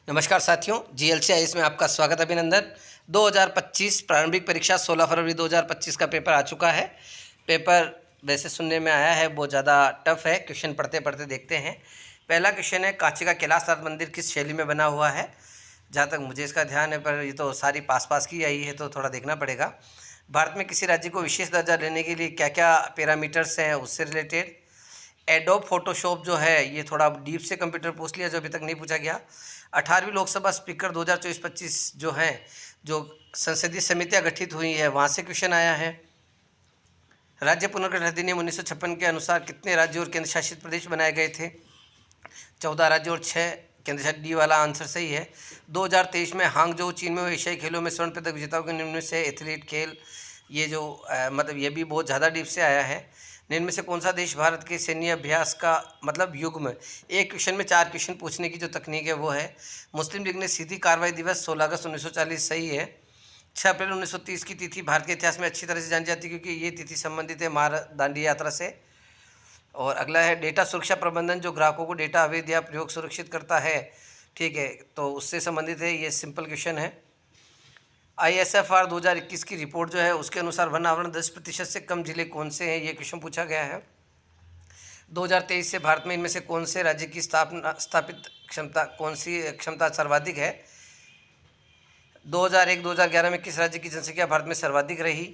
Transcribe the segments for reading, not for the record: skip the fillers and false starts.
नमस्कार साथियों, जीएलसीआईएस में आपका स्वागत अभिनंदन। 2025 प्रारंभिक परीक्षा 16 फरवरी 2025 का पेपर आ चुका है। पेपर वैसे सुनने में आया है बहुत ज़्यादा टफ है। क्वेश्चन पढ़ते पढ़ते देखते हैं। पहला क्वेश्चन है, कांची का कैलाशनाथ मंदिर किस शैली में बना हुआ है? जहाँ तक मुझे इसका ध्यान है, पर ये तो सारी पास पास की आई है तो थोड़ा देखना पड़ेगा। भारत में किसी राज्य को विशेष दर्जा लेने के लिए क्या क्या पैरामीटर्स हैं उससे रिलेटेड। एडोब फोटोशॉप जो है ये थोड़ा डीप से कंप्यूटर पूछ लिया जो अभी तक नहीं पूछा गया। 18वीं लोकसभा स्पीकर 2024-25 जो हैं, जो संसदीय समितियां गठित हुई है वहाँ से क्वेश्चन आया है। राज्य पुनर्गठन अधिनियम 1956 के अनुसार कितने राज्य और केंद्र शासित प्रदेश बनाए गए थे? 14 राज्य और 6 केंद्र शासित। डी वाला आंसर सही है। 2023 में हांगझोउ चीन में एशियाई खेलों में स्वर्ण पदक विजेताओं के निम्न में से एथलीट खेल, ये जो मतलब ये भी बहुत ज़्यादा डीप से आया है। निम्न में से कौन सा देश भारत के सैन्य अभ्यास का मतलब युग्म, एक क्वेश्चन में 4 क्वेश्चन पूछने की जो तकनीक है वो है। मुस्लिम लीग ने सीधी कार्रवाई दिवस 16 अगस्त 1940 सही है। 6 अप्रैल 1930 की तिथि भारत के इतिहास में अच्छी तरह से जानी जाती है क्योंकि ये तिथि संबंधित है दांडी यात्रा से। और अगला है डेटा सुरक्षा प्रबंधन, जो ग्राहकों को डेटा अवैध या प्रयोग सुरक्षित करता है, ठीक है, तो उससे संबंधित है। ये सिंपल क्वेश्चन है। ISFR 2021 की रिपोर्ट जो है उसके अनुसार वन आवरण 10% से कम जिले कौन से हैं, ये क्वेश्चन पूछा गया है। 2023 से भारत में इनमें से कौन से राज्य की स्थापित क्षमता, कौन सी क्षमता सर्वाधिक है? 2001-2011 में किस राज्य की जनसंख्या भारत में सर्वाधिक रही?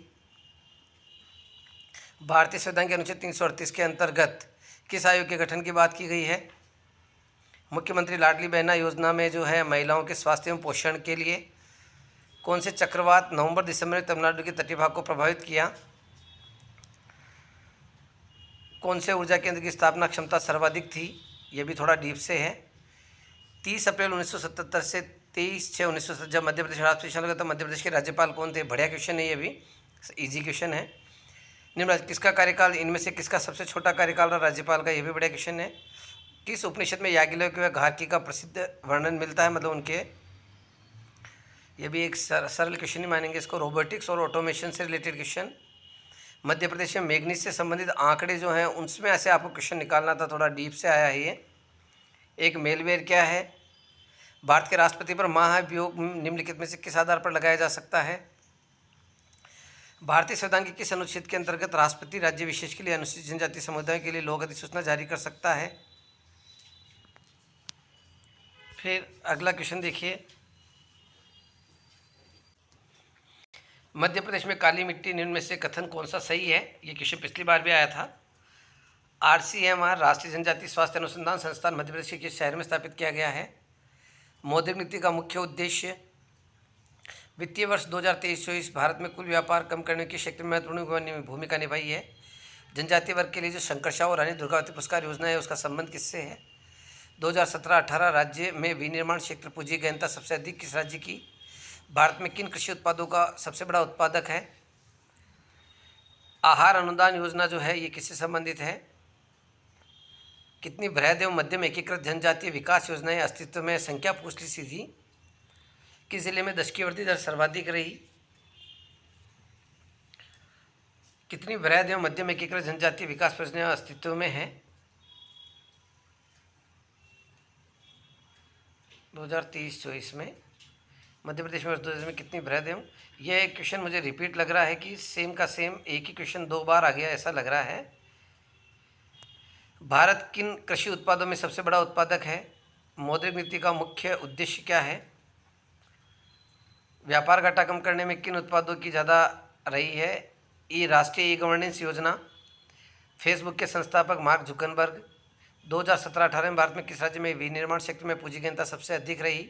भारतीय संविधान के अनुच्छेद 338 के अंतर्गत किस आयोग के गठन की बात की गई है? मुख्यमंत्री लाडली बहना योजना में जो है महिलाओं के स्वास्थ्य एवं पोषण के लिए। कौन से चक्रवात नवंबर-दिसंबर में तमिलनाडु के तटीय भाग को प्रभावित किया? कौन से ऊर्जा केंद्र की स्थापना क्षमता सर्वाधिक थी? ये भी थोड़ा डीप से है। 30 अप्रैल 1977 से 23/6/1970 जब मध्य प्रदेश राष्ट्रीय लगा तो मध्य प्रदेश के राज्यपाल कौन थे? बढ़िया क्वेश्चन है, ये भी इजी क्वेश्चन है। निम्न किसका कार्यकाल, इनमें से किसका सबसे छोटा कार्यकाल रहा राज्यपाल का? ये भी बढ़िया क्वेश्चन है। किस उपनिषद में याज्ञवल्क्य व घार्की का प्रसिद्ध वर्णन मिलता है, मतलब उनके? ये भी एक सरल क्वेश्चन ही मानेंगे इसको। रोबोटिक्स और ऑटोमेशन से रिलेटेड क्वेश्चन। मध्य प्रदेश में मैग्नीज से संबंधित आंकड़े जो हैं उनमें ऐसे आपको क्वेश्चन निकालना था, थोड़ा डीप से आया है ये। एक मेलवेयर क्या है? भारत के राष्ट्रपति पर महाभियोग निम्नलिखित में से किस आधार पर लगाया जा सकता है? भारतीय संविधान के किस अनुच्छेद के अंतर्गत राष्ट्रपति राज्य विशेष के लिए अनुसूचित जनजाति समुदाय के लिए लोक अधिसूचना जारी कर सकता है? फिर अगला क्वेश्चन देखिए, मध्य प्रदेश में काली मिट्टी निम्न में से कथन कौन सा सही है? ये क्वेश्चन पिछली बार भी आया था। RCMR राष्ट्रीय जनजाति स्वास्थ्य अनुसंधान संस्थान मध्य प्रदेश के किस शहर में स्थापित किया गया है? मौद्रिक नीति का मुख्य उद्देश्य। वित्तीय वर्ष 2023-24 भारत में कुल व्यापार कम करने के क्षेत्र में महत्वपूर्ण भूमिका निभाई है। जनजातीय वर्ग के लिए जो शंकरशाह और रानी दुर्गावती पुरस्कार योजना है उसका संबंध किससे है? 2017-18 राज्य में विनिर्माण क्षेत्र पूंजी गहनता सबसे अधिक किस राज्य की? भारत में किन कृषि उत्पादों का सबसे बड़ा उत्पादक है? आहार अनुदान योजना जो है ये किससे संबंधित है? कितनी बृहद एवं मध्यम एकीकृत जनजातीय विकास योजनाएं अस्तित्व में? संख्या पूछ ली सीधी। किस जिले में दशकीय वृद्धि दर सर्वाधिक रही? कितनी बृहद एवं मध्यम एकीकृत जनजातीय विकास योजनाएं अस्तित्व में है? 2023-24 में मध्य प्रदेश में वर्ष 2000 में कितनी बृहद एवं, यह क्वेश्चन मुझे रिपीट लग रहा है कि सेम का सेम एक ही क्वेश्चन 2 बार आ गया ऐसा लग रहा है। भारत किन कृषि उत्पादों में सबसे बड़ा उत्पादक है? मौद्रिक नीति का मुख्य उद्देश्य क्या है? व्यापार घाटा कम करने में किन उत्पादों की ज़्यादा रही है? राष्ट्रीय गवर्नेंस योजना। फेसबुक के संस्थापक मार्क जुकरबर्ग। 2017-18 में भारत में किस राज्य में विनिर्माण क्षेत्र में पूंजी गहनता सबसे अधिक रही?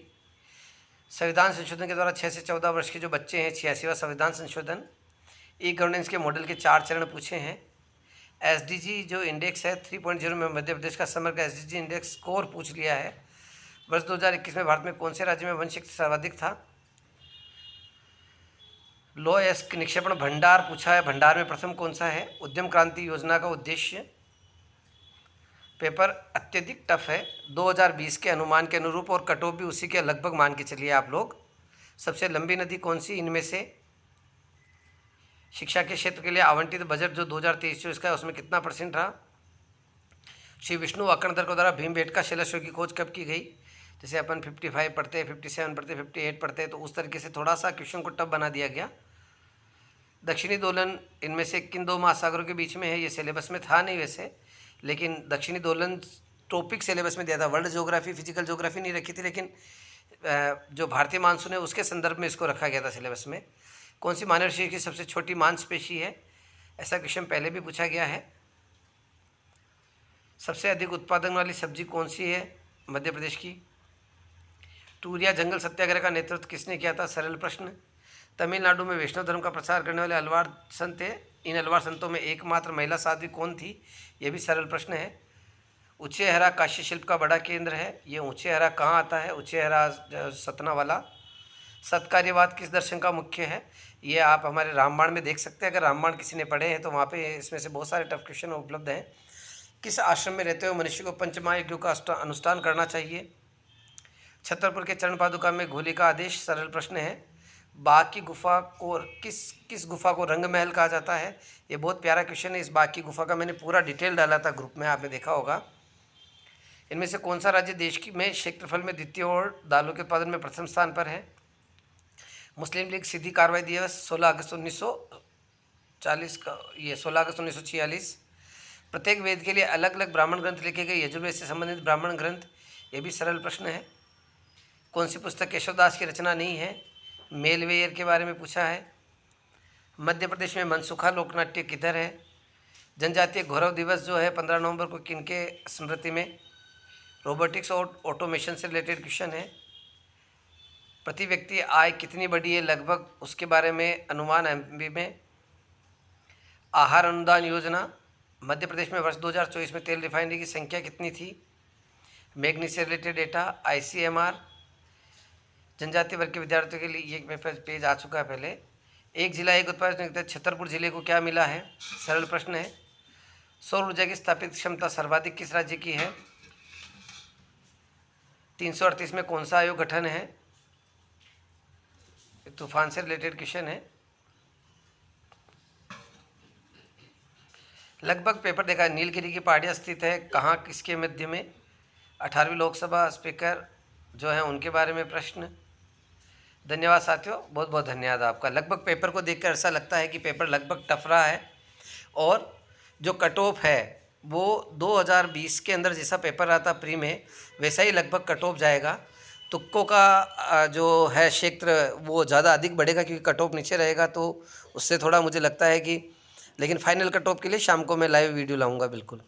संविधान संशोधन के द्वारा 6 से 14 वर्ष के जो बच्चे हैं, 86वां संविधान संशोधन। गवर्नेंस के मॉडल के 4 चरण पूछे हैं। SDG जो इंडेक्स है 3.0 में मध्य प्रदेश का समग्र SDG इंडेक्स स्कोर पूछ लिया है। वर्ष 2021 में भारत में कौन से राज्य में वन शक्ति सर्वाधिक था? लो अयस्क निक्षेपण भंडार पूछा है, भंडार में प्रथम कौन सा है? उद्यम क्रांति योजना का उद्देश्य। पेपर अत्यधिक टफ है, 2020 के अनुमान के अनुरूप, और कट ऑफ भी उसी के लगभग मान के चलिए आप लोग। सबसे लंबी नदी कौन सी इनमें से? शिक्षा के क्षेत्र के लिए आवंटित बजट जो 2023-24 का है उसमें कितना % रहा? श्री विष्णु वाकणकर के द्वारा भीमबेटका शिलालेख की खोज कब की गई? जैसे अपन 55 पढ़ते, 57 पढ़ते, 58 पढ़ते, तो उस तरीके से थोड़ा सा क्वेश्चन को टफ बना दिया गया। दक्षिणी दोलन इनमें से किन दो महासागरों के बीच में है? ये सिलेबस में था नहीं वैसे, लेकिन दक्षिणी दोलन टॉपिक सिलेबस में दिया था। वर्ल्ड ज्योग्राफी, फिजिकल ज्योग्राफी नहीं रखी थी, लेकिन जो भारतीय मानसून है उसके संदर्भ में इसको रखा गया था सिलेबस में। कौन सी मानव शरीर की सबसे छोटी मांसपेशी है? ऐसा क्वेश्चन पहले भी पूछा गया है। सबसे अधिक उत्पादन वाली सब्जी कौन सी है? मध्य प्रदेश की। टूरिया जंगल सत्याग्रह का नेतृत्व किसने किया था? सरल प्रश्न। तमिलनाडु में वैष्णव धर्म का प्रचार करने वाले अलवार संत है। इन अलवार संतों में एकमात्र महिला साध्वी कौन थी? यह भी सरल प्रश्न है। उच्चेहरा काशी शिल्प का बड़ा केंद्र है। ये उच्चेहरा कहाँ आता है? उच्चेहरा सतना वाला। सत्कार्यवाद किस दर्शन का मुख्य है? ये आप हमारे रामबाण में देख सकते हैं। अगर रामबाण किसी ने पढ़े हैं तो वहाँ पे इसमें से बहुत सारे टफ क्वेश्चन उपलब्ध हैं। किस आश्रम में रहते हुए मनुष्य को पंचमहायज्ञों का अनुष्ठान करना चाहिए? छतरपुर के चरण पादुका में घोली का आदेश सरल प्रश्न है। बाघ की गुफा को किस गुफा को रंग महल कहा जाता है? ये बहुत प्यारा क्वेश्चन है। इस बाघ की गुफा का मैंने पूरा डिटेल डाला था ग्रुप में, आपने देखा होगा। इनमें से कौन सा राज्य देश की में क्षेत्रफल में द्वितीय और दालों के उत्पादन में प्रथम स्थान पर है? मुस्लिम लीग सीधी कार्रवाई दिवस 16 अगस्त 1940 का, ये 16 अगस्त 1946। प्रत्येक वेद के लिए अलग अलग ब्राह्मण ग्रंथ लिखे गए। यजुर्वेद से संबंधित ब्राह्मण ग्रंथ, ये भी सरल प्रश्न है। कौन सी पुस्तक केशवदास की रचना नहीं है? मेलवेयर के बारे में पूछा है। मध्य प्रदेश में मनसुखा लोकनाट्य किधर है? जनजातीय गौरव दिवस जो है 15 नवंबर को किनके स्मृति में? रोबोटिक्स और ऑटोमेशन से रिलेटेड क्वेश्चन है। प्रति व्यक्ति आय कितनी बढ़ी है लगभग, उसके बारे में अनुमान एमपी में। आहार अनुदान योजना, मध्य प्रदेश में वर्ष 2024 में तेल रिफाइनरी की संख्या कितनी थी? मैग्नी से रिलेटेड डेटा। आईसीएमआर, जनजातीय वर्ग के विद्यार्थियों के लिए ये पेज आ चुका है पहले। एक जिला एक उत्पाद, छतरपुर जिले को क्या मिला है? सरल प्रश्न है। सौर ऊर्जा की स्थापित क्षमता सर्वाधिक किस राज्य की है? 338 में कौन सा आयोग गठन है? तूफान से रिलेटेड क्वेश्चन है। लगभग पेपर देखा है। नीलगिरी की पहाड़ियाँ स्थित है कहाँ, किसके मध्य में? 18वीं लोकसभा स्पीकर जो है उनके बारे में प्रश्न। धन्यवाद साथियों, बहुत बहुत धन्यवाद आपका। लगभग पेपर को देखकर ऐसा लगता है कि पेपर लगभग टफ रहा है, और जो कट ऑफ है वो 2020 के अंदर जैसा पेपर रहा था प्री में, वैसा ही लगभग कट ऑफ जाएगा। तुक्कों का जो है क्षेत्र वो ज़्यादा अधिक बढ़ेगा, क्योंकि कट ऑफ नीचे रहेगा, तो उससे थोड़ा मुझे लगता है कि, लेकिन फाइनल कट ऑफ के लिए शाम को मैं लाइव वीडियो लाऊंगा बिल्कुल।